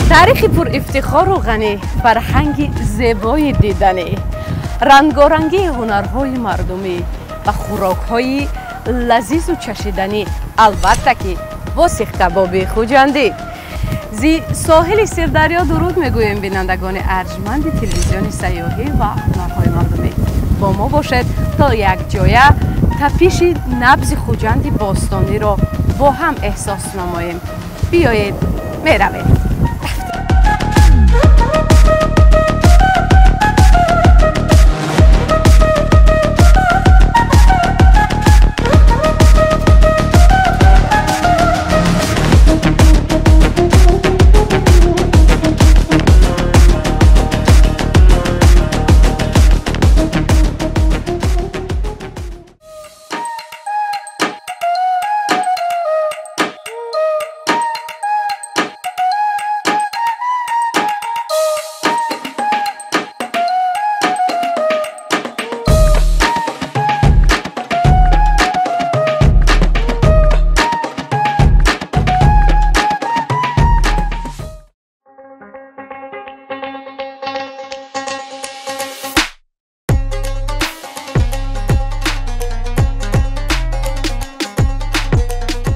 تاریخ پر افتخار و غنی، فرهنگ زیبای دیدنی، رنگارنگی هنرهای مردمی و خوراکهای لذیذ و چشیدنی، البته که با سیخ کباب خوجندی. زی ساحل سیردریا درود میگویم بینندگان ارجمند تلویزیون سیاحی و هنرهای مردمی. با ما باشد تا یک جایه تپش نبض خوجند باستانی را با هم احساس نماییم. بیایید میرویم.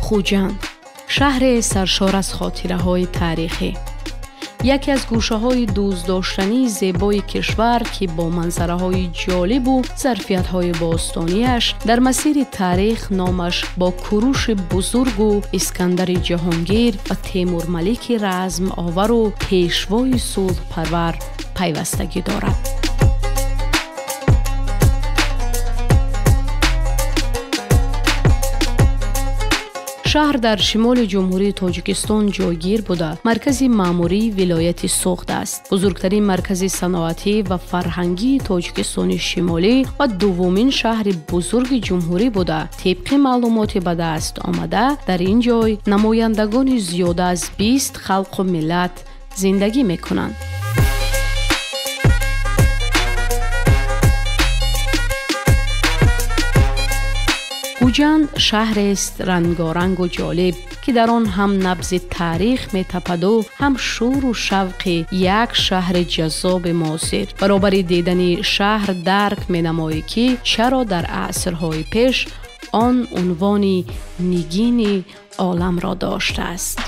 خوجند، شهر سرشار از خاطره‌های تاریخی، یکی از گوشه‌های دوست داشتنی زیبای کشور که با منظره‌های جالب و ظرفیت‌های باستانیش در مسیر تاریخ نامش با کوروش بزرگ و اسکندر جهانگیر و تیمور ملک رزم آور و پیشوای صلح پرور پیوستگی دارد. شهر در شمال جمهوری تاجیکستان جایگیر بوده مرکز مأموری ولایت سوخت است. بزرگترین مرکز صنعتی و فرهنگی تاجیکستان شمالی و دومین شهر بزرگ جمهوری بوده. طبق معلومات به دست آمده در این جای نمایندگان زیاده از 20 خلق و ملت زندگی میکنند. خوجند شهر است رنگارنگ و جالب که در آن هم نبض تاریخ می‌تپد و هم شور و شوق یک شهر جذاب معاصر. برابر دیدن شهر درک می‌نماید که چرا در عصرهای پیش آن عنوان نگین عالم را داشته است.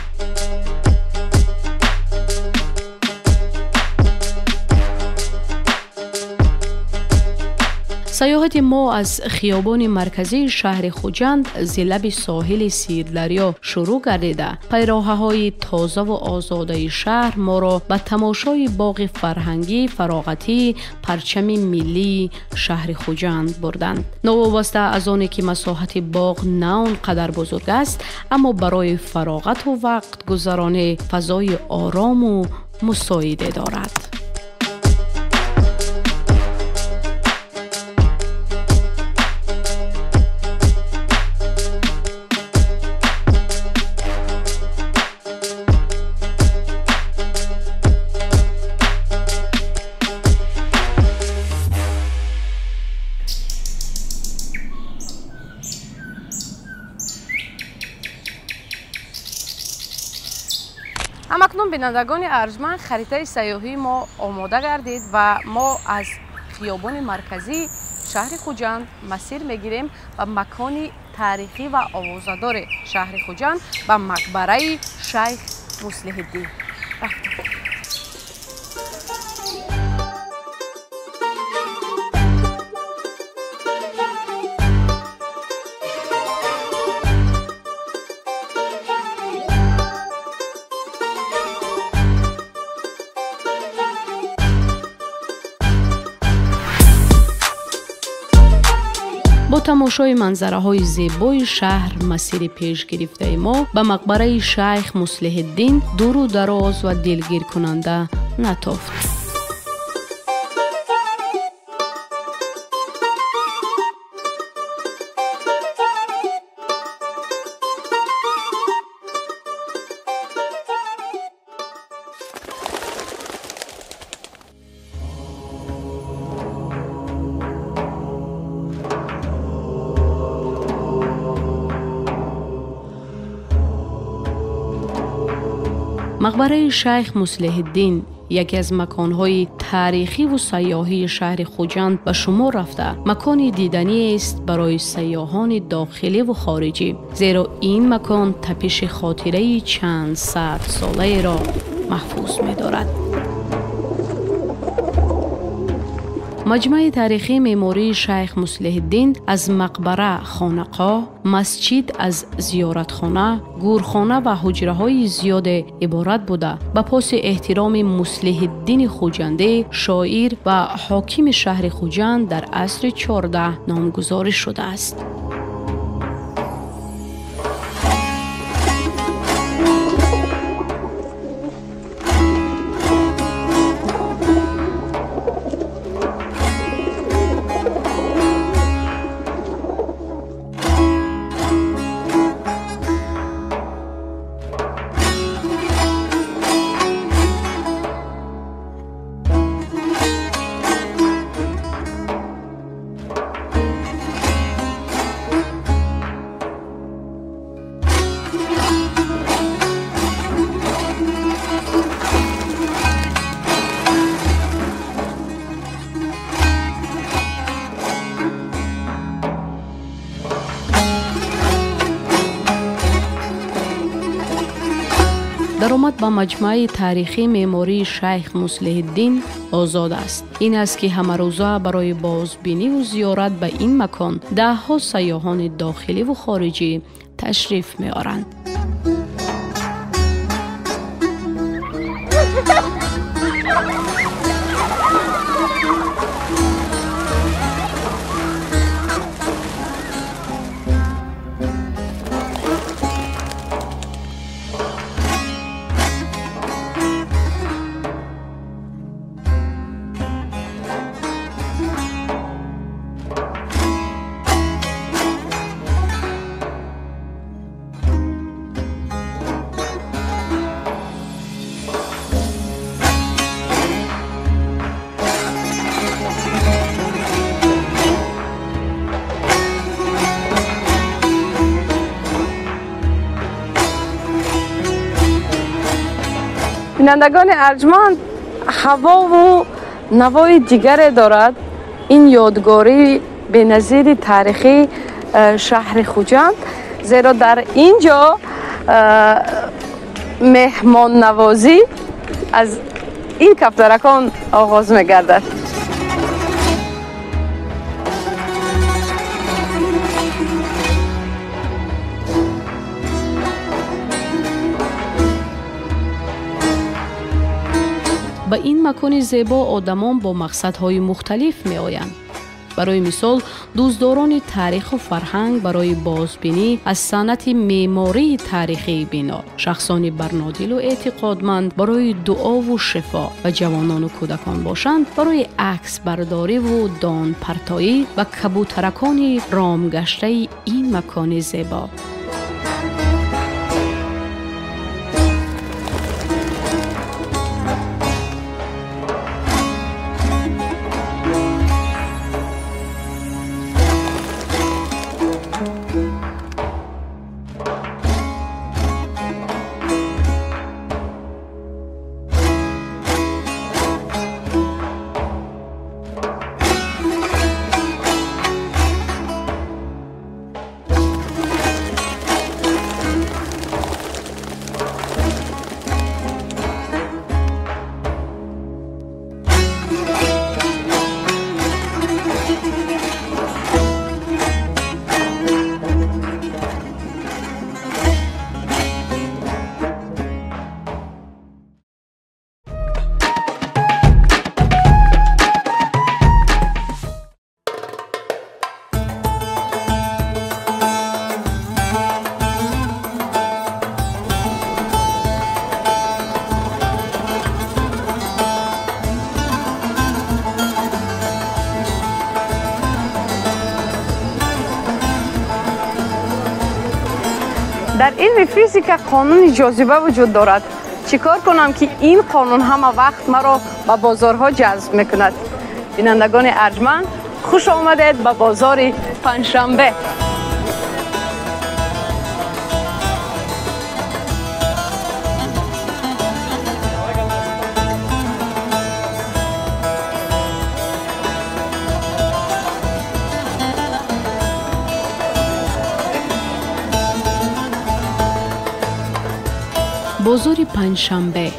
سیاحت ما از خیابان مرکزی شهر خوجند زلب ساحل سیردریا شروع گردیده. پیراهه‌های تازه و آزاده شهر ما را به تماشای باغ فرهنگی فراغتی پرچم ملی شهر خوجند بردند. نوابسته از آنی که مساحت باغ نه آنقدر بزرگ است، اما برای فراغت و وقت گذرانی فضای آرام و مساعده دارد. همکنون بینندگان ارجمند خریطه سیاحی ما آماده گردید و ما از خیابان مرکزی شهر خوجند مسیر میگیریم و مکان تاریخی و آوازه‌دار شهر خوجند و مقبره شیخ مصلح الدین رفتیم. با тамошои манзараҳои зебои шаҳр масири пеш гирифтаи мо ба мақбараи шайх муслиҳиддин дуру дароз ва дилгиркунанда натофт. мақбараи шайх муслиҳиддин яке аз маконҳои таърихӣ ва сайёҳии шаҳри хуҷанд ба шумор рафта макони диданиест барои сайёҳони дохилӣ ва хориҷӣ, зеро ин макон тапиши хотираи чанд садсолаеро маҳфуз медорад. маҷмаи таърихии меъмории шайх муслиҳиддин аз мақбара, хонақоҳ, масҷид, аз зиёратхона, гурхона ва ҳуҷраҳои зиёде иборат буда ба поси эҳтироми муслиҳиддини хуҷандӣ, шоир ва ҳокими шаҳри хуҷанд дар асри 14 номгузорӣ шудааст. даромад ба маҷмаи таърихии меъмории шайх муслиҳиддин озод аст. ин аст ки ҳамарӯза барои бозбиниву зиёрат ба ин макон даҳҳо сайёҳони дохиливу хориҷӣ ташриф меоранд. بینندگان ارجمند، هوا و نوای دیگری دارد این یادگاری بی‌نظیر تاریخی شهر خوجند، زیرا در اینجا مهمان نوازی از این کفترکان آغاز می‌گردد. ба ин макони зебо одамон бо мақсадҳои мухталиф меоянд. барои мисол, дӯстдорони таъриху фарҳанг барои бозбинӣ аз санъати меъмории таърихии бино, шахсони барнодилу эътиқодманд барои дуову шифо ва ҷавонону кӯдакон бошанд барои аксбардориву донпартоӣ ва кабутаракони ромгаштаи ин макони зебо. در علم فیزیک قانون جاذبه وجود دارد. چیکار کنم که این قانون همه وقت مرا به بازارها جذب میکند؟ بینندگان ارجمند، خوش آمدید به بازار پنجشنبه. بازار پنجشنبه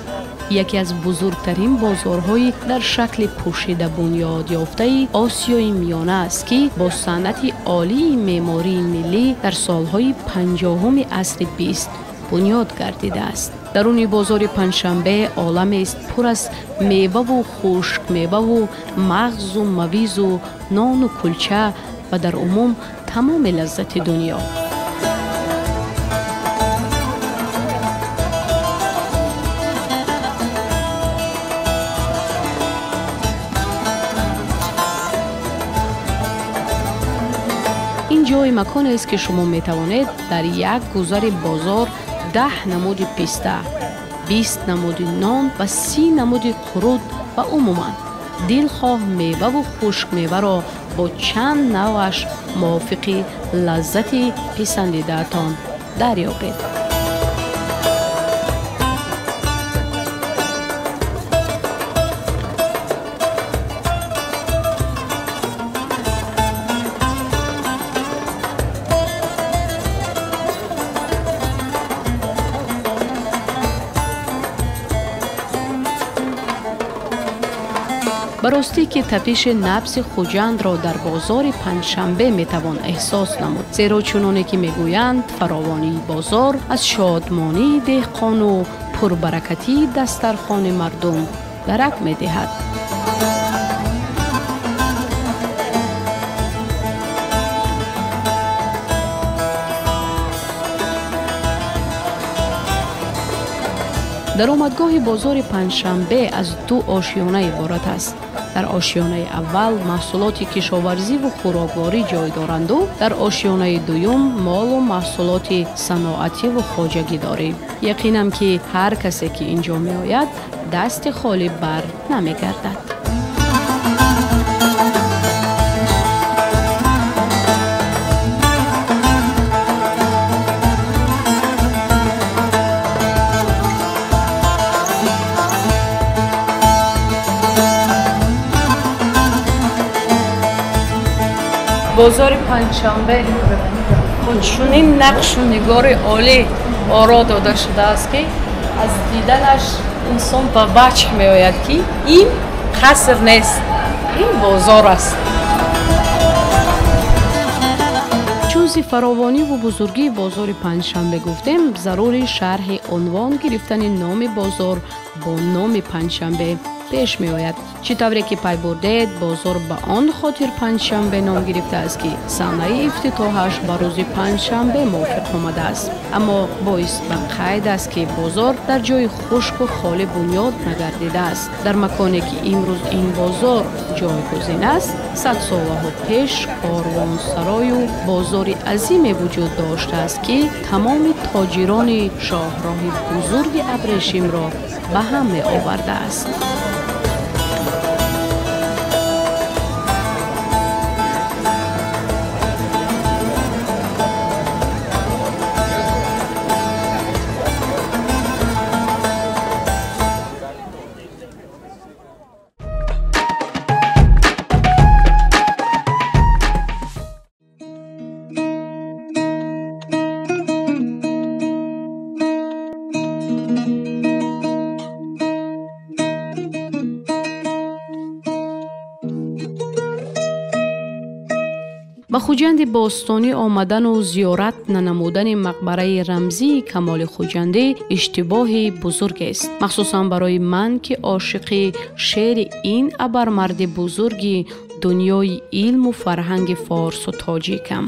یکی از بزرگترین بازارهای در شکل پوشیده بنیاد یافته آسیای میانه است که با صنعت عالی معماری ملی در سالهای 50 عصر 20 بنیاد گردیده است. درون بازار پنجشنبه عالمی است پر از میوه و خشک میوه و مغز و مویز و نان و کلچه و در عموم تمام لذت دنیا. این جای مکان است که شما می توانید در یک گذر بازار 10 نمود پیسته، 20 نمود نان و 30 نمود قرود و عموما دلخواه میوه و خشک میوه را با چند نوعش موافق لذت پسندیده تان دریابید. براستی که تپش نبض خوجند را در بازار پنجشنبه میتوان احساس نمود، زیرا چنانه که میگویند فراوانی بازار از شادمانی دهقان و پربرکتی دسترخوان مردم درک میدهد. درآمدگاه بازار پنجشنبه از دو آشیانه عبارت است. در آشیانه اول محصولات کشاورزی و خوراکواری جای دارند و در آشیانه دوم مال و محصولات صنعتی و خواجگی داریم. یقینم که هر کسی که اینجا می آید دست خالی بر نمی گردد. بازار پنجشنبه با چنین نقش و نگار عالی آرا داده شده است که از دیدنش انسان به وجه می آید که این قصر نیست، این بازار است. چون فراوانی و بزرگی بازار پنجشنبه گفتیم، ضروری شرح عنوان گرفتن نام بازار با نام پنجشنبه پیش می آید. چطوری که پی بردید بازار به آن خاطر پنجشنبه نام گرفته است که صحنه افتتاحش به روز پنجشنبه موافق آمده است، اما باعث به قید است که بازار در جای خشک و خالی بنیاد نگردیده است. در مکانی که امروز این بازار جایگزین است، 100 سال پیش کاروانسرای و بازار عظیم وجود داشته است که تمام تاجران شاهراه بزرگ ابریشم را به هم می آورده است. به خوجند باستانی آمدن و زیارت ننمودن مقبره رمزی کمال خوجنده اشتباه بزرگ است، مخصوصا برای من که عاشق شعر این ابرمرد بزرگ دنیای علم و فرهنگ فارس و تاجیکم.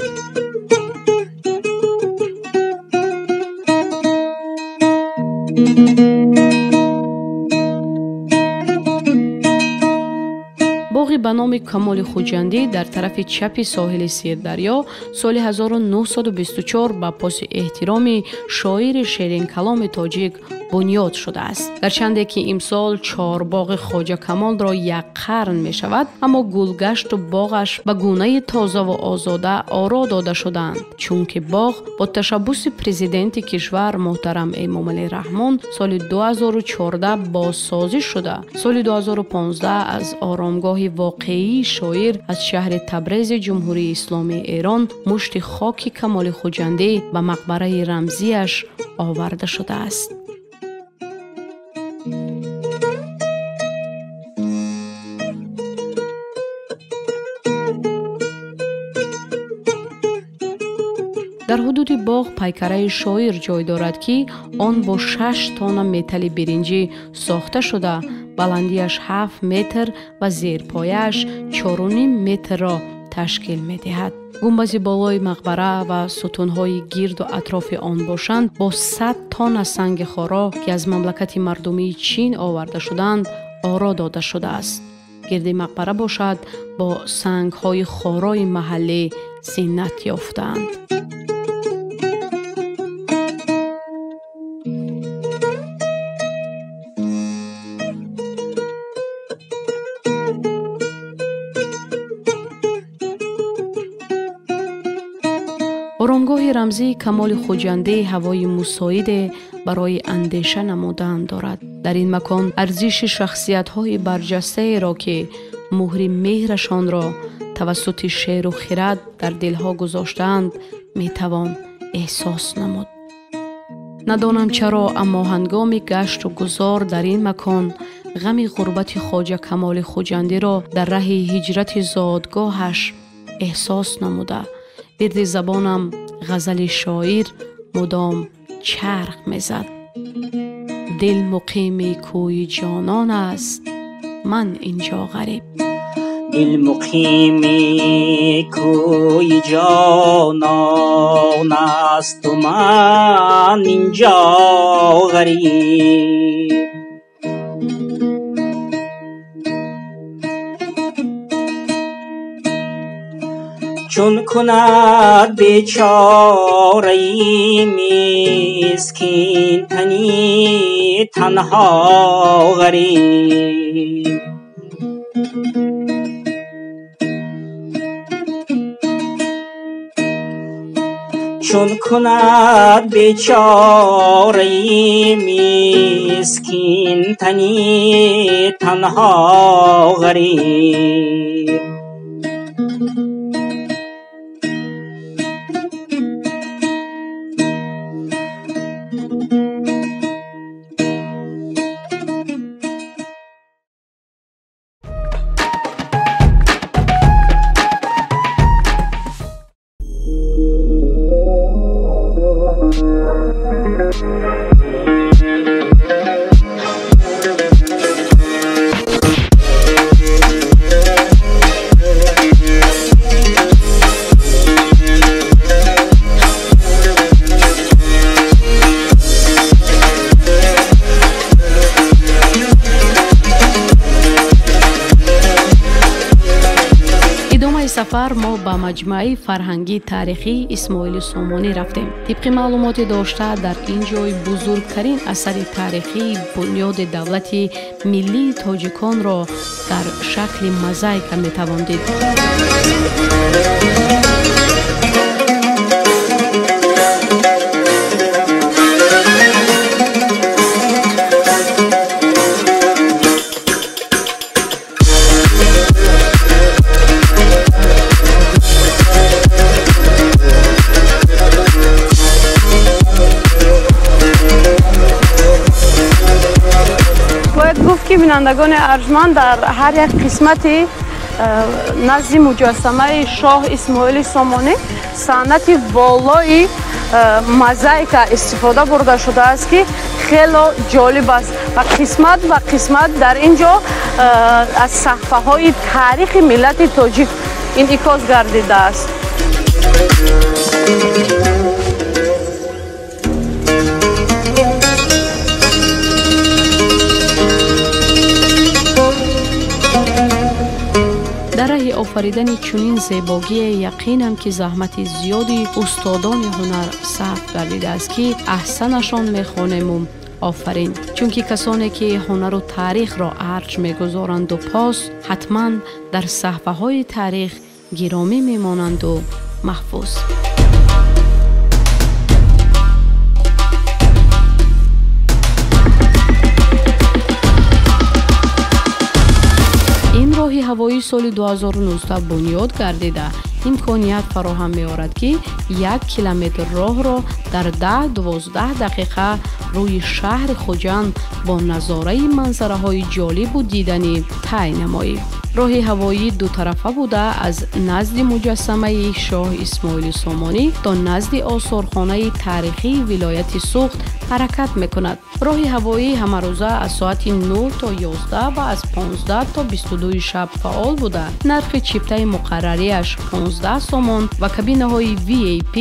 باغ به نام کمال خوجندی در طرف چپ ساحل سیردریا سال 1924 با پاس احترام شاعر شیرین کلام تاجیک بنیاد شده است. گرچند که امسال چهارباغ خواجه کمال را یک قرن می شود، اما گلگشت و باغش به گونه تازه و آزاده آرا داده شدند، چون که باغ با تشبث پرزیدنت کشور محترم امامعلی رحمان سال 2014 بازسازی شده. سال 2015 از آرامگاه واقعی شاعر از شهر تبریز جمهوری اسلامی ایران مشت خاک کمال خوجندی به مقبره رمزیش آورده شده است. در حدود باغ پیکره شاعر جای دارد که آن با 6 تانه متل برنجی ساخته شده، بلندیش 7 متر و زیر پایش 4.5 متر را تشکیل می دهد. گنبد بالای مقبره و ستونهای گرد و اطراف آن باشند با 100 تن سنگ خارا که از مملکت مردمی چین آورده شدند آرا داده شده است. گرد مقبره باشد با سنگهای خارای محلی زینت یافتند. آرامگاه رمزی کمال خوجندی هوای مساعد برای اندیشه نمودن دارد. در این مکان ارزش شخصیت‌های برجسته را که مهر مهرشان را توسط شعر و خرد در دلها گذاشتند میتوان احساس نمود. ندانم چرا، اما هنگام گشت و گذار در این مکان غم غربت خواجه کمال خوجندی را در ره هجرت زادگاهش احساس نموده. گرد زبانم غزل شاعر مدام چرخ میزد. دل مقیم کوی جانان است، من اینجا غریب. دل مقیم کوی جانان است و من اینجا غریب. چون کند بیچاره مسکین تنی تنها غریب. چون کند بیچاره مسکین تنی تنها غریب. سفر ما به مجمع فرهنگی تاریخی اسماعیل سامانی رفتیم. طبق معلومات داشته در این جای بزرگترین اثر تاریخی بنیاد دولت ملی تاجیکان را در شکل موزاییک میتوان دید. بینندگان ارجمند در هر یک قسمتی نزد مجسمه شاه اسماعیل سامانی صنعت بالای موزاییک استفاده برده شده است که خیلی جالب است و قسمت در اینجا از صفحه های تاریخ ملت تاجیک انعکاس گردیده است. آفریدن چنین زیبایی یقینم که زحمت زیادی استادان هنر صرف گردیده است که احسنشان میخوانیم آفرین. چون که کسانی که هنر و تاریخ را ارج میگذارند و پاس حتما در صحفه های تاریخ گرامی میمانند و محفوظ. این راه هوایی سال 2019 بنیاد گردیده امکانیت فراهم می‌آورد که 1 کیلومتر راه را در 10-12 دقیقه روی شهر خوجند با نظاره منظره‌های جالب و دیدنی طی نماییم. راه هوایی دو طرفه بوده از نزد مجسمه شاه اسماعیل سامانی تا نزد آثارخانه تاریخی ولایت سوخت حرکت میکند. راه هوایی همه روزه از ساعت 9 تا 11 و از 15 تا 22 شب فعال بوده. نرخ چپته مقرریش 15 سومون و کابینه های VIP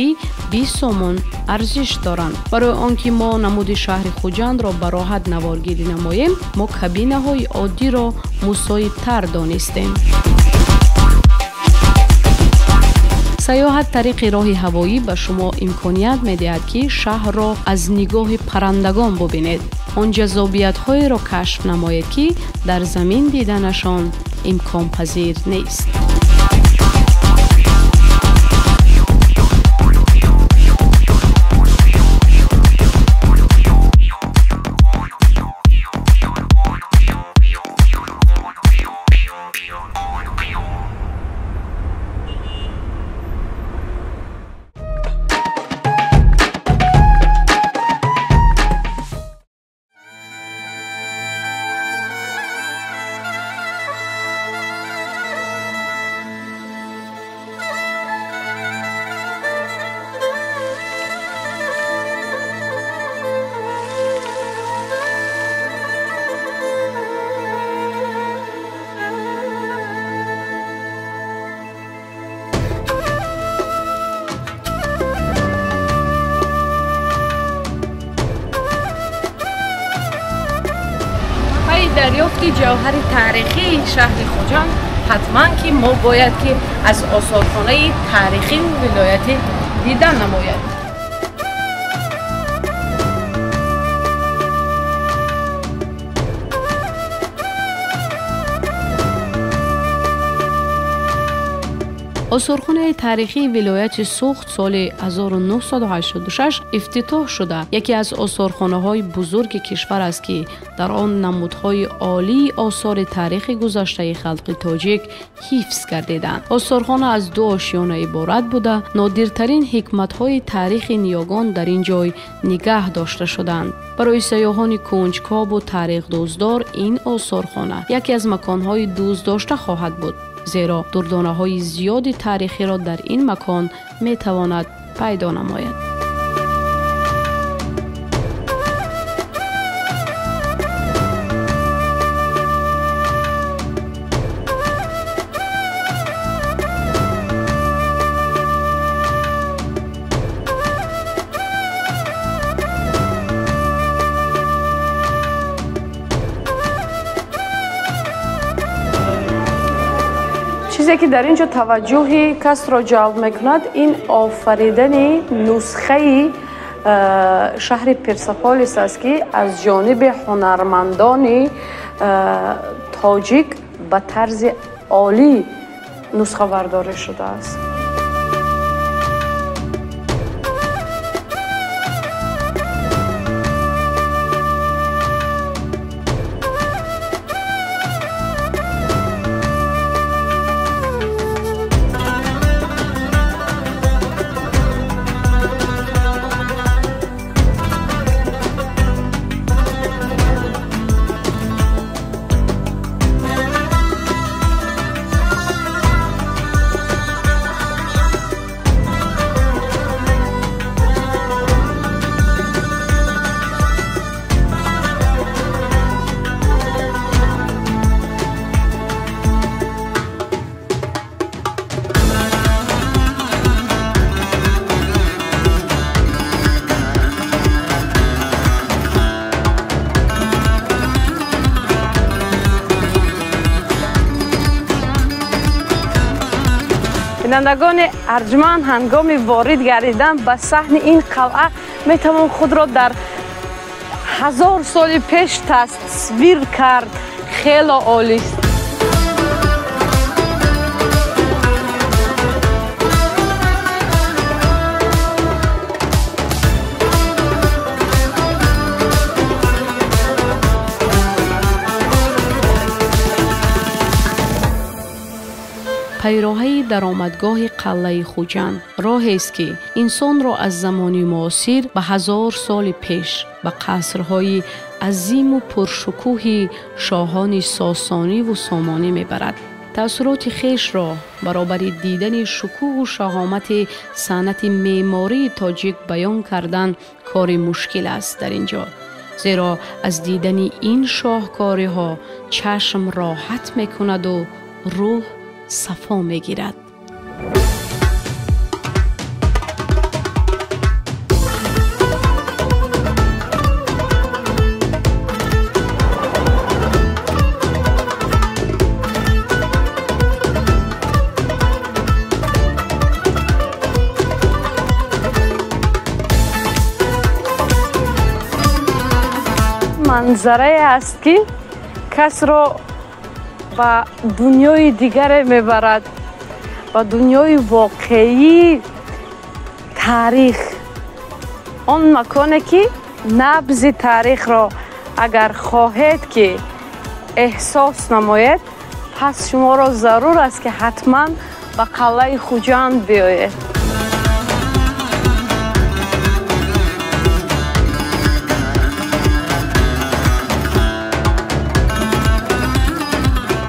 20 سومون ارزش دارند. برای آنکه ما نمود شهر خوجند را به راحت نوارگیری نماییم، ما کابینه های عادی را مساعد تر دانستیم. سیاحت طریق راه هوایی به شما امکانیت می‌دهد که شهر را از نگاه پرندگان ببینید. آن جذابیت‌های را کشف نمایید که در زمین دیدنشان امکان پذیر نیست. دریافت جوهر تاریخی شهر خوجند حتما که ما باید که از آثارخانه تاریخی ولایت دیدن نماید. آثارخانه تاریخی ولایت سوخت سال 1986 افتتاح شده. یکی از آثارخانه‌های بزرگ کشور است که در آن نمودهای عالی آثار تاریخ گذشته خلق تاجیک حفظ گردیدند. آثارخانه از 2 آشیانه عبارت بوده. نادرترین حکمت‌های تاریخ نیاگان در این جای نگه داشته شدند. برای سیاحان کنجکاو و تاریخ دوستدار این آثارخانه یکی از مکان‌های دوست داشته خواهد بود، زیرا دردانه‌های زیادی تاریخی را در این مکان می‌تواند پیدا نماید. چیزی که در اینجا توجه کس را جلب میکند این آفریدن نسخه شهر پرسپولیس است که از جانب هنرمندان تاجیک به طرز عالی نسخه برداری شده است. بینندگان ارجمند، هنگام وارد گردیدن به صحن این قلعه میتوان خود را در 1000 سال پیش تصویر کرد. خیلی عالی است. پیراهی درآمدگاه قلعه خوجند راهی است که انسان را از زمان معاصر به 1000 سال پیش به قصرهای عظیم و پرشکوه شاهان ساسانی و سامانی میبرد. تأثیرات خویش را برابر دیدن شکوه و شهامت صنعت معماری تاجیک بیان کردن کار مشکل است در اینجا، زیرا از دیدن این شاهکاری ها چشم راحت میکند و روح صفا میگیرد. منظره است که کس را به دنیای دیگر میبرد، به دنیای واقعی تاریخ. آن مکانی که نبض تاریخ را اگر خواهید که احساس نماید، پس شما را ضرور است که حتما به قلعه خوجند بیایید.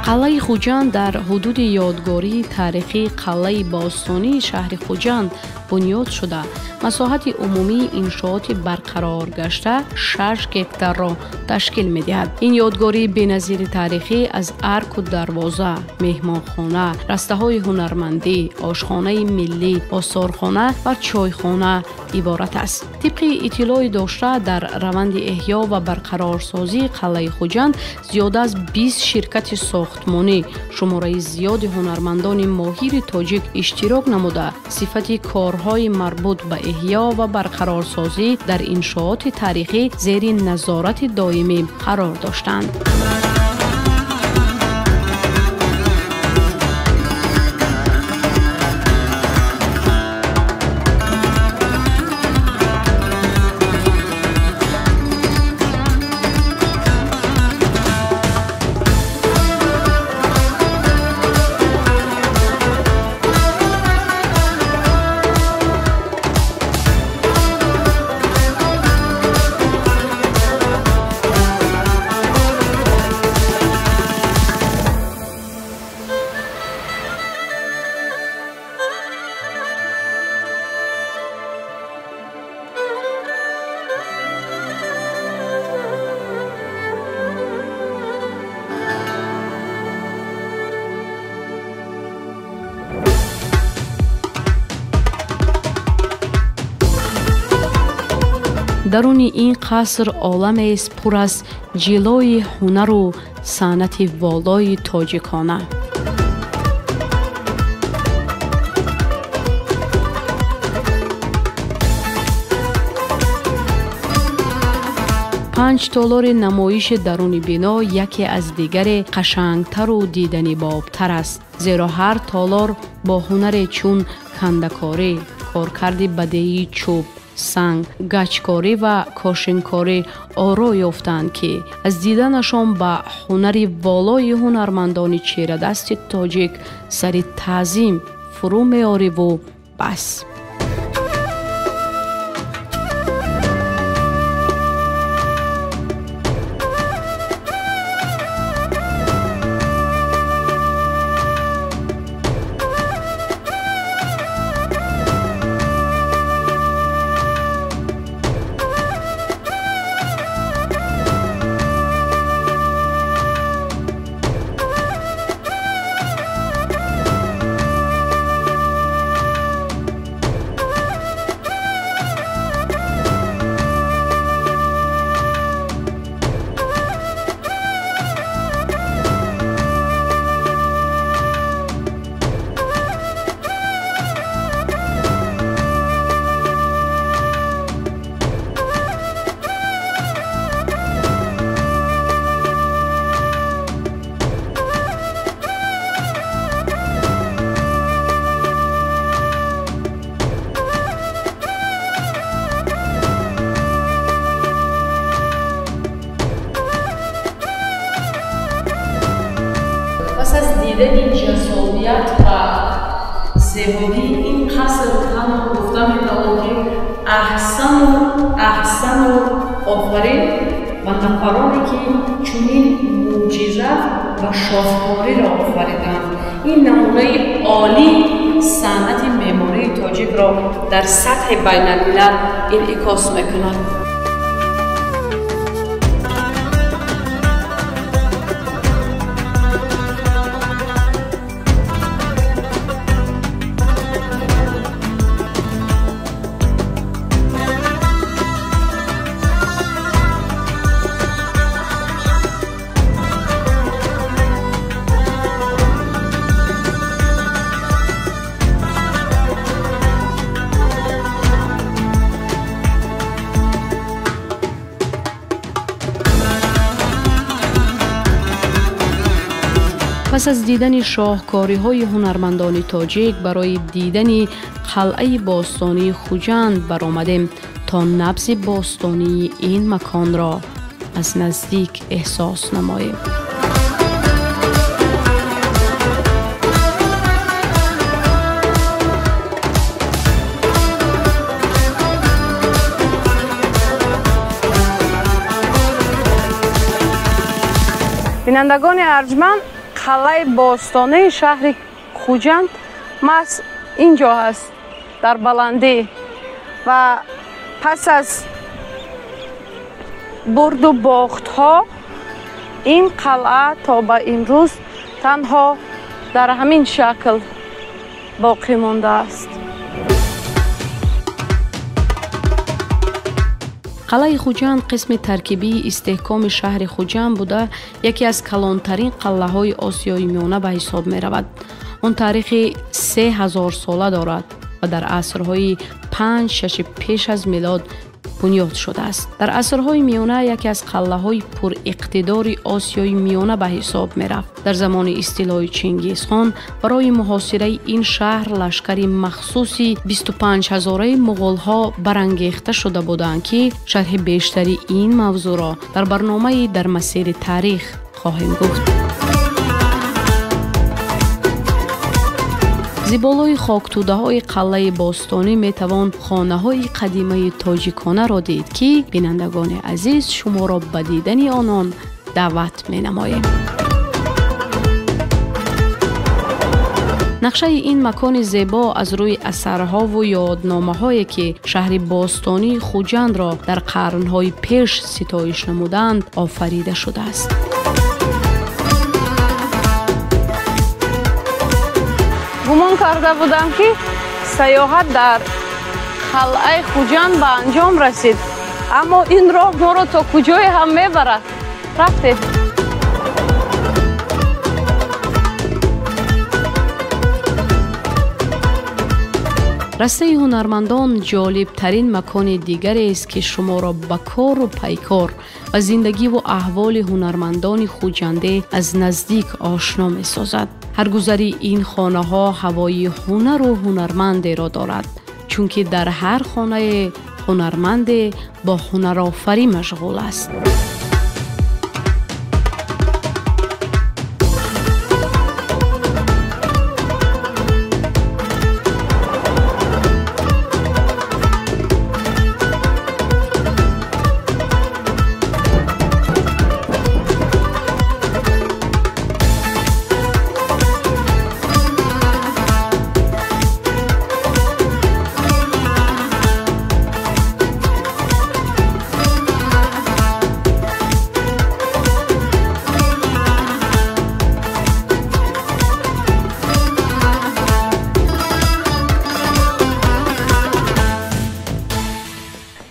قلعه خوجند در حدود یادگاری تاریخی قلعه باستانی شهر خوجند بنیاد شده. مساحت عمومی انشاءات برقرار گشته 6 هکتار را تشکیل می دهد. این یادگاری بی‌نظیر تاریخی از ارک و دروازه، مهمانخانه، رسته های هنرمندی، آشخانه ملی، آثارخانه و چایخانه عبارت است. طبق اطلاع داشته در روند احیا و برقرارسازی قلعه خوجند زیاده از 20 شرکت ساختمانی، شماره زیاد هنرمندان ماهر تاجیک اشتراک نموده صفت کارهای مربوط به احیا و برقرارسازی در انشاءات تاریخی زیر نظارت دائمی قرار داشتند. درون این قصر عالمی است پر از جلوه هنر و صنعت والای تاجیکانه. پنج تالار نمایش درون بنا یکی از دیگر قشنگتر و دیدنی بابتر است، زیرا هر تالار با هنر چون کندکاری، کارکرد بدیعی چوب، سنگ، گچکاری و کاشنکاری آرا یافتند که از دیدنشان به هنر والای هنرمندان چیره دست تاجیک سر تعظیم فرو می‌آری و بس. دیدن جساریت و زیبایی این قصر هم گفتم که احسن و آفرین و نفرانی که چنین معجزه و شاهکاری را آفریدند. این نمونه عالی صنعت معماری تاجیک را در سطح بین الملل انعکاس میکند. پس از دیدن شاهکاری‌های هنرمندان تاجیک برای دیدن قلعه باستانی خوجند برآمدیم تا نبض باستانی این مکان را از نزدیک احساس نماییم. بینندگان ارجمند، قلعه باستانی شهر خوجند محض اینجا هست در بلندی و پس از برد و باخت ها این قلعه تا به امروز تنها در همین شکل باقی مانده است. قلعه خوجند قسم ترکیبی استحکام شهر خوجند بوده یکی از کلانترین قلعه های آسیای میانه به حساب می رود. آن تاریخ 3000 ساله دارد و در عصرهای 5-6 پیش از میلاد بنیاد شده است. در عصرهای میانه یکی از قلعه‌های پر اقتدار آسیای میانه به حساب می رفت. در زمان استیلای چنگیزخان برای محاصره این شهر لشکری مخصوصی 25000 مغول‌ها برانگیخته شده بودند که شرح بیشتری این موضوع را در برنامه در مسیر تاریخ خواهیم گفت. زیبایی خاکتوده‌های قلعه باستانی میتوان خانه‌های قدیمی تاجیکانه را دید که بینندگان عزیز شما را به دیدن آنان دعوت می‌نماییم. نقشه این مکان زیبا از روی اثرها و یادنامه‌هایی که شهر باستانی خوجند را در قرن‌های پیش ستایش نمودند آفریده شده است. گمان کرده بودم که سیاحت در قلعه خوجند به انجام رسید، اما این راه ما را تا کجای هم میبرد. رفتیم. رسته هنرمندان جالب ترین مکان دیگری است که شما را به کار و پیکار و زندگی و احوال هنرمندان خوجنده از نزدیک آشنا می سازد. هر گذری این خانه ها هوای هنر و هنرمند را دارد، چون که در هر خانه هنرمند با هنرآفری مشغول است.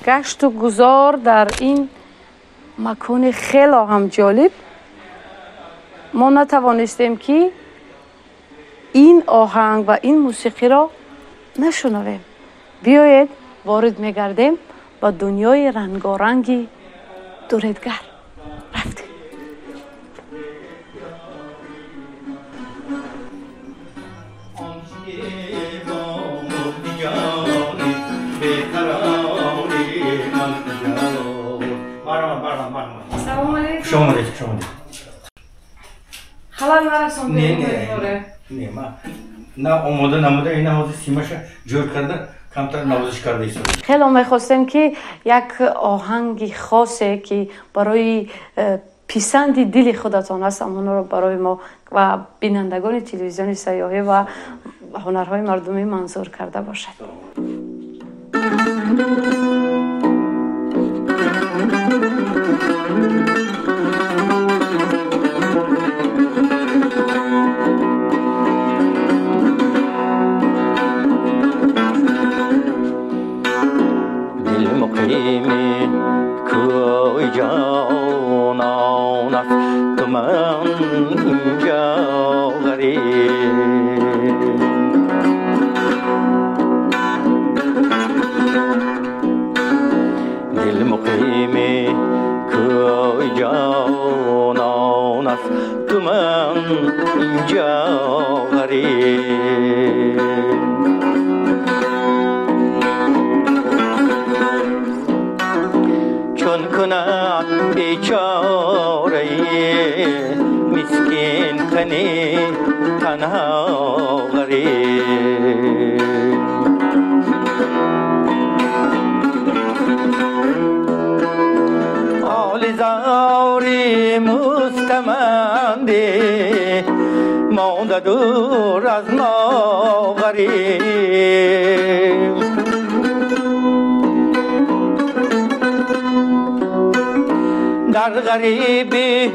گشت و گذار در این مکان خیلی هم جالب ما نتوانستیم که این آهنگ و این موسیقی را نشنویم. بیایید وارد میگردیم با دنیای رنگارنگی دوریدگر. رفتیم. خلال نرسون نه ما نه آماده نموده این نوازی سیمش جور کرده کمتر نوازش کرده ایست. خیلی میخواستیم که یک آهنگ خاصه که برای پیسند دل خودتان است اون رو برای ما و بینندگان تلویزیون سیاحی و هنرهای مردمی منظور کرده باشد. دل مقیمی کوی جانان است تو من اینجا غریب دل مقیمی کوی جانان است تو من اینجا غریب چون کند بیچاره مسکین کنی تنها غریب حال زاری مستمنده مانده دور از ما غریب در غریبی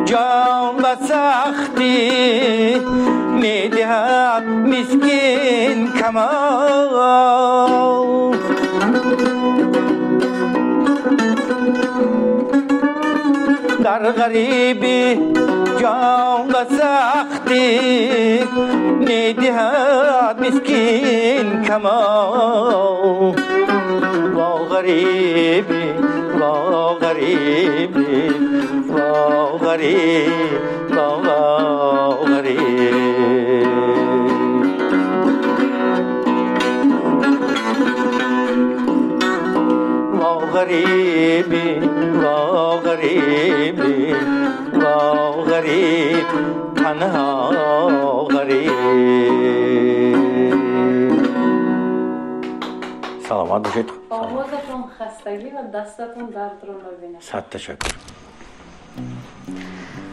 جان و سختی میدهد مسکین کمان در غریبی جان و سختی میدهد مسکین کمان وا غریبی وا غریبی وا غریب وا غریب وا غریبی وا غریبی وا غریب تنها غریب. سلامت باشید. آوازتون خستگی و دستتون درد رو نبینه. صد تشکر.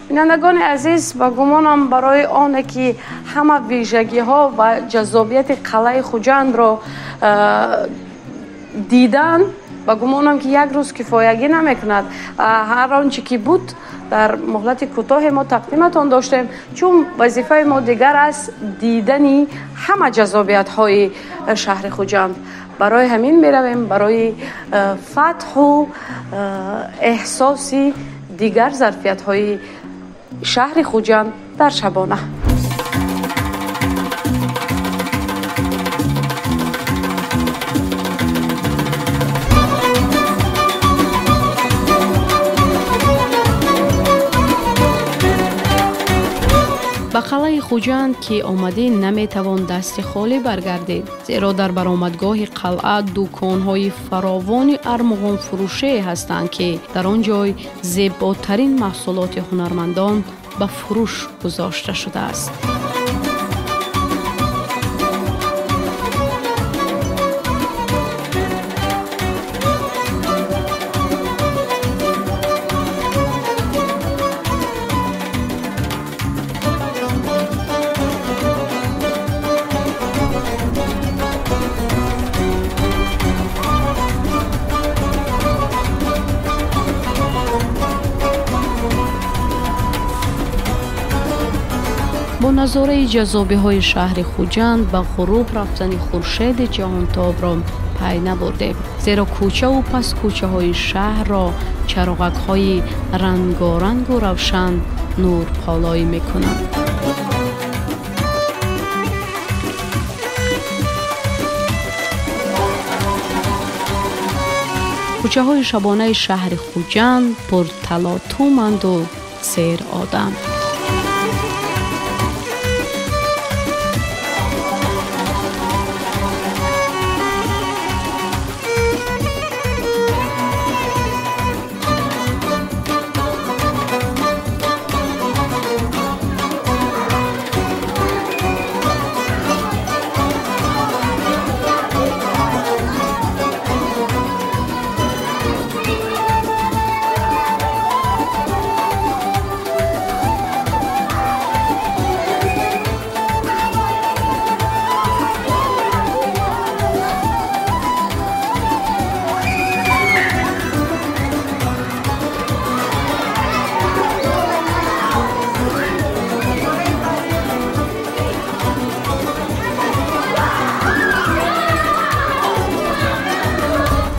بینندگان عزیز با گمانم برای آنه که همه ویژگی ها و جذابیت قلعه خوجند رو دیدن با گمانم که یک روز کفایگی نمیکند. هر آنچه که بود در مهلت کوتاه ما تقدیمتان داشتیم چون وظیفه ما دیگر است دیدنی همه جذابیت های شهر خوجند. برای همین میرویم برای فتح و احساس دیگر ظرفیت های شهر خوجند در شبانه. به قلعه خوجند که آمده نمیتوان دست خالی برگردید زیرا در برآمدگاه قلعه دکان‌های فراوان ارمغان فروشه هستند که در آن جای زیباترین محصولات هنرمندان به فروش گذاشته شده است. با نظاره جذابی های شهر خوجند به غروب رفتن خورشید جهانتاب را پی نبردیم زیرا کوچه و پس کوچه های شهر را چراغک های رنگارنگ و روشن نور پالایی می کنند. کوچه های شبانه شهر خوجند پر تلاطم‌اند و سیر آدم.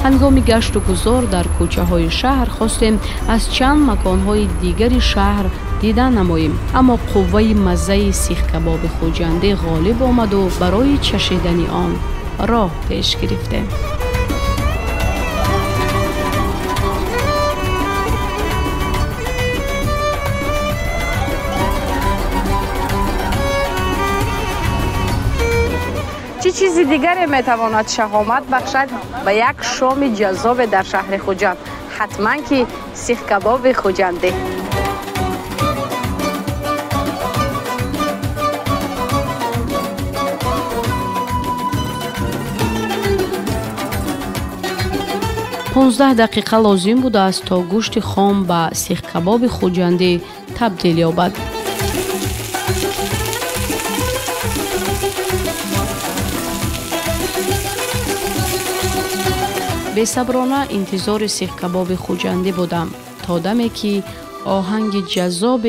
هنگام گشت و گذار در کوچه های شهر خواستیم از چند مکان های دیگری شهر دیدن نماییم، اما قوه مزه سیخ کباب خوجنده غالب آمد و برای چشیدن آن راه پیش گرفتیم. چه چیزی دیگری میتواند شهامت بخشد به یک شام جذاب در شهر خوجند؟ حتما که سیخ کباب خوجنده. پانزده دقیقه لازم بوده است تا گوشت خام به سیخ کباب خوجنده تبدیل یابد. بی‌صبرانه انتظار سیخ کباب خوجنده بودم تا دمی که آهنگ جذاب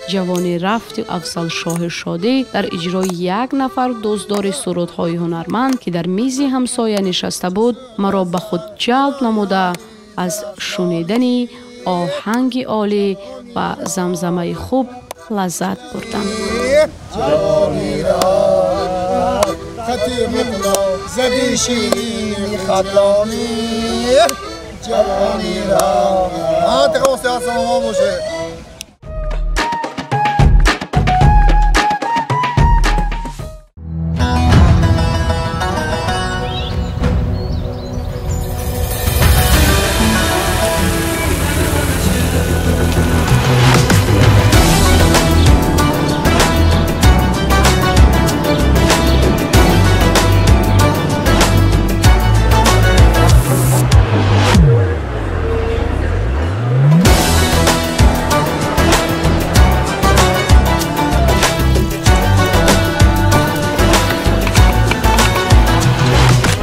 جوانی رفت افضل شاه شاده در اجرای یک نفر دزدار سرودهای هنرمند که در میز همسایه نشسته بود مرا به خود جلب نموده از شنیدن آهنگ عالی و زمزمه خوب لذت بردم. جوانی را خطی مقلا زدی شیرین خطانی جوانی را تقوصی آسان باشه.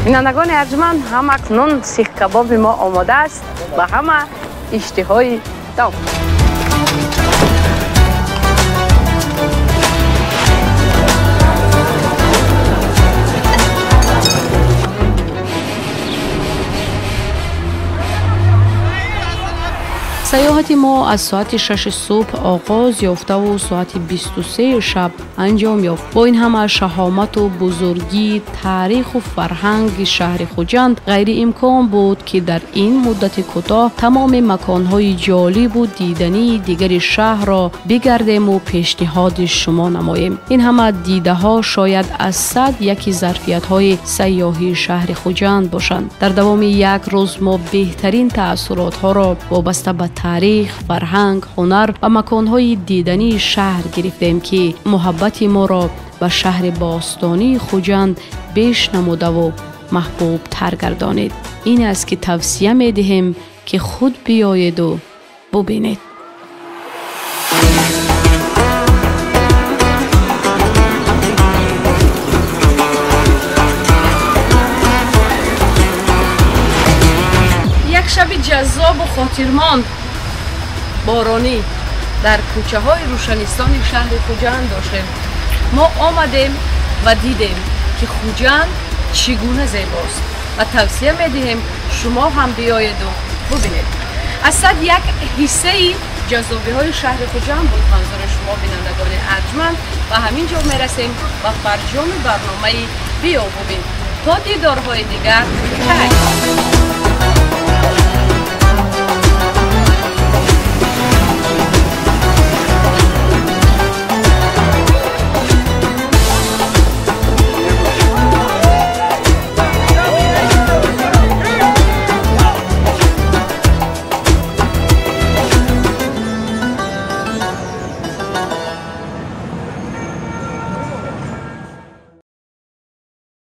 بینندگان ارجمند، هم اکنون سیخ کباب ما آماده است و همه اشتهای دام. سیاحت ما از ساعت 6 صبح آغاز یافته و ساعت 23 شب انجام یافت. با این همه شهامت و بزرگی تاریخ و فرهنگ شهر خوجند غیر امکان بود که در این مدت کوتاه تمام مکانهای جالب و دیدنی دیگر شهر را بگردیم و پیشنهاد شما نماییم. این همه دیده ها شاید از 100 یکی ظرفیت های سیاحی شهر خوجند باشند. در دوام یک روز ما بهترین تأثیرات ها را وابسته به تاریخ، فرهنگ، هنر و مکانهای دیدنی شهر گرفتیم که محبت ما را به شهر باستانی خوجند بیش نموده و محبوب تر گردانید. این است که توصیه می دهیم که خود بیایید و ببینید. یک شب جذاب و خاطرماند بارانی در کوچه های روشنستان شهر خوجند داشتیم. ما آمدیم و دیدیم که خوجند چگونه زیباست و توصیه میدهیم شما هم بیایید و ببینید. از صد یک حصه جذابی های شهر خوجند بود منظور شما بینندگان ارجمند و همینجا میرسیم و فرجام برنامه بیا ببین. تا دیدارهای دیگر